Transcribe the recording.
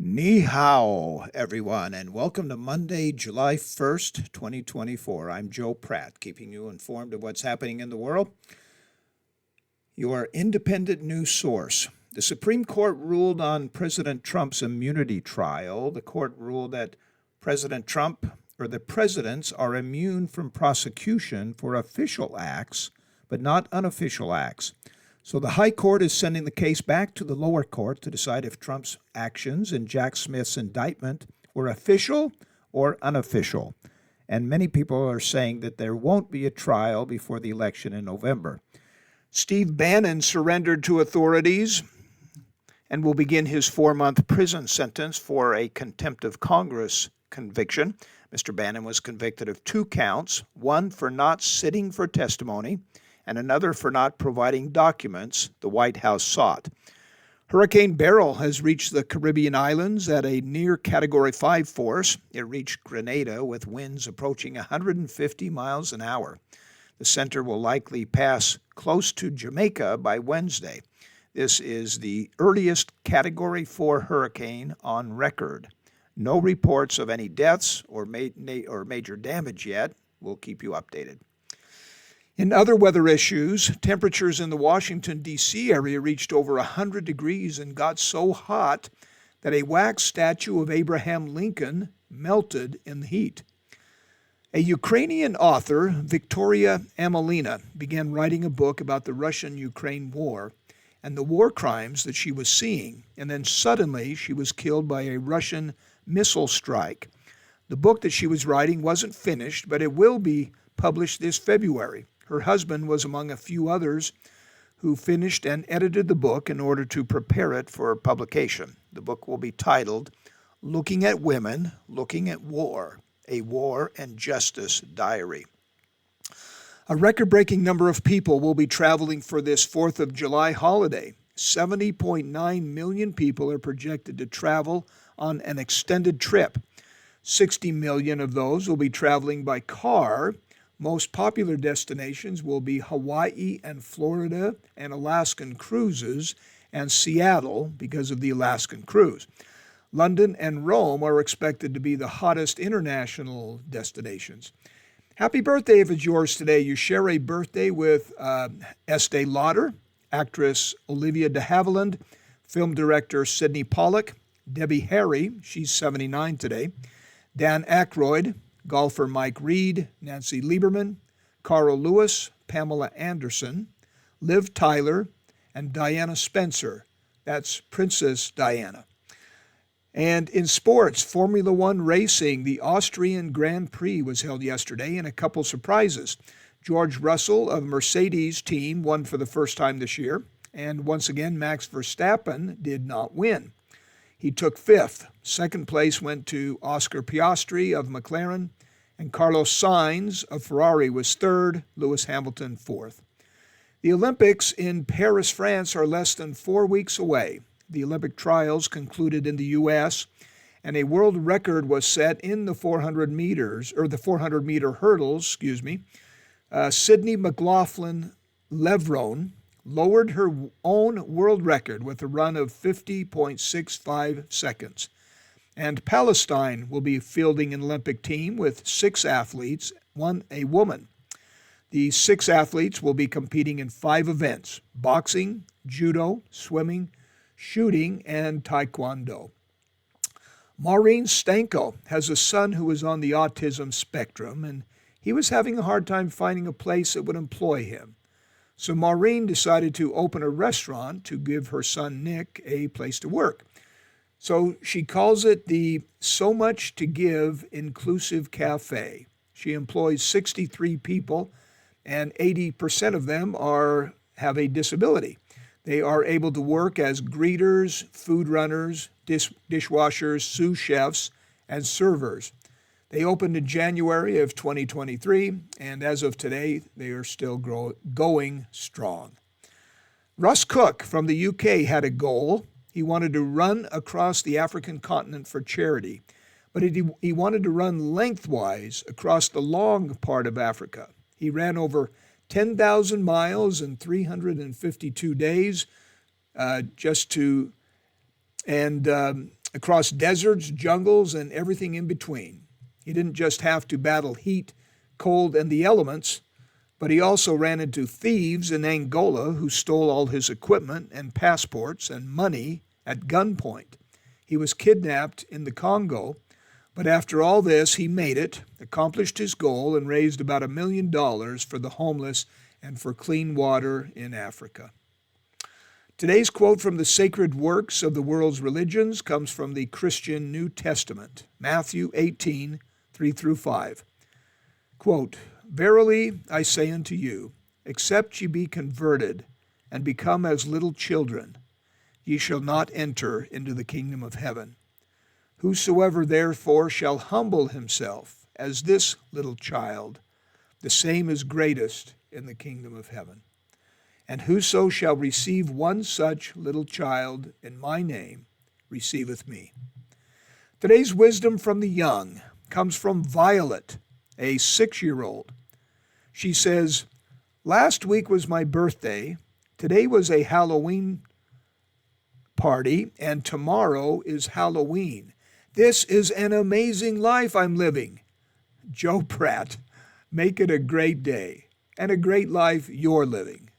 Ni hao, everyone, and welcome to Monday, July 1st, 2024. I'm Joe Pratt, keeping you informed of what's happening in the world. Your independent news source. The Supreme Court ruled on President Trump's immunity trial. The court ruled that President Trump or the presidents are immune from prosecution for official acts, but not unofficial acts. So the High Court is sending the case back to the lower court to decide if Trump's actions in Jack Smith's indictment were official or unofficial. And many people are saying that there won't be a trial before the election in November. Steve Bannon surrendered to authorities and will begin his 4-month prison sentence for a contempt of Congress conviction. Mr. Bannon was convicted of 2 counts, one for not sitting for testimony and another for not providing documents the White House sought. Hurricane Beryl has reached the Caribbean islands at a near Category 5 force. It reached Grenada with winds approaching 150 miles an hour. The center will likely pass close to Jamaica by Wednesday. This is the earliest Category 4 hurricane on record. No reports of any deaths or major damage yet. We'll keep you updated. In other weather issues, temperatures in the Washington, D.C. area reached over 100 degrees and got so hot that a wax statue of Abraham Lincoln melted in the heat. A Ukrainian author, Victoria Amelina, began writing a book about the Russian-Ukraine war and the war crimes that she was seeing, and then suddenly she was killed by a Russian missile strike. The book that she was writing wasn't finished, but it will be published this February. Her husband was among a few others who finished and edited the book in order to prepare it for publication. The book will be titled Looking at Women, Looking at War, a War and Justice Diary. A record-breaking number of people will be traveling for this 4th of July holiday. 70.9 million people are projected to travel on an extended trip. 60 million of those will be traveling by car. Most popular destinations will be Hawaii and Florida and Alaskan cruises, and Seattle because of the Alaskan cruise. London and Rome are expected to be the hottest international destinations. Happy birthday if it's yours today. You share a birthday with Estee Lauder, actress Olivia de Havilland, film director Sidney Pollack, Debbie Harry, she's 79 today, Dan Aykroyd, golfer Mike Reed, Nancy Lieberman, Carl Lewis, Pamela Anderson, Liv Tyler, and Diana Spencer. That's Princess Diana. And in sports, Formula One racing, the Austrian Grand Prix was held yesterday, and a couple surprises. George Russell of Mercedes team won for the first time this year, and once again, Max Verstappen did not win. He took 5th. Second place went to Oscar Piastri of McLaren, and Carlos Sainz of Ferrari was 3rd, Lewis Hamilton 4th. The Olympics in Paris, France are less than 4 weeks away. The Olympic trials concluded in the U.S., and a world record was set in the 400-meter hurdles, Sydney McLaughlin-Levrone lowered her own world record with a run of 50.65 seconds. And Palestine will be fielding an Olympic team with 6 athletes, a woman. The 6 athletes will be competing in 5 events: boxing, judo, swimming, shooting, and taekwondo. Maureen Stanko has a son who is on the autism spectrum, and he was having a hard time finding a place that would employ him. So Maureen decided to open a restaurant to give her son Nick a place to work. So she calls it the So Much to Give Inclusive Cafe. She employs 63 people, and 80% of them have a disability. They are able to work as greeters, food runners, dishwashers, sous chefs, and servers. They opened in January of 2023, and as of today, they are still going strong. Russ Cook from the UK had a goal. He wanted to run across the African continent for charity, but he wanted to run lengthwise across the long part of Africa. He ran over 10,000 miles in 352 days across deserts, jungles, and everything in between. He didn't just have to battle heat, cold, and the elements, but he also ran into thieves in Angola who stole all his equipment and passports and money at gunpoint. He was kidnapped in the Congo, but after all this, he made it, accomplished his goal, and raised about $1 million for the homeless and for clean water in Africa. Today's quote from the sacred works of the world's religions comes from the Christian New Testament, Matthew 18, 3 through 5. Quote, "Verily I say unto you, except ye be converted and become as little children, ye shall not enter into the kingdom of heaven. Whosoever therefore shall humble himself as this little child, the same is greatest in the kingdom of heaven. And whoso shall receive one such little child in my name receiveth me." Today's wisdom from the young comes from Violet, a 6-year-old. She says, "Last week was my birthday, today was a Halloween party, and tomorrow is Halloween. This is an amazing life I'm living." Joe Pratt, make it a great day and a great life you're living.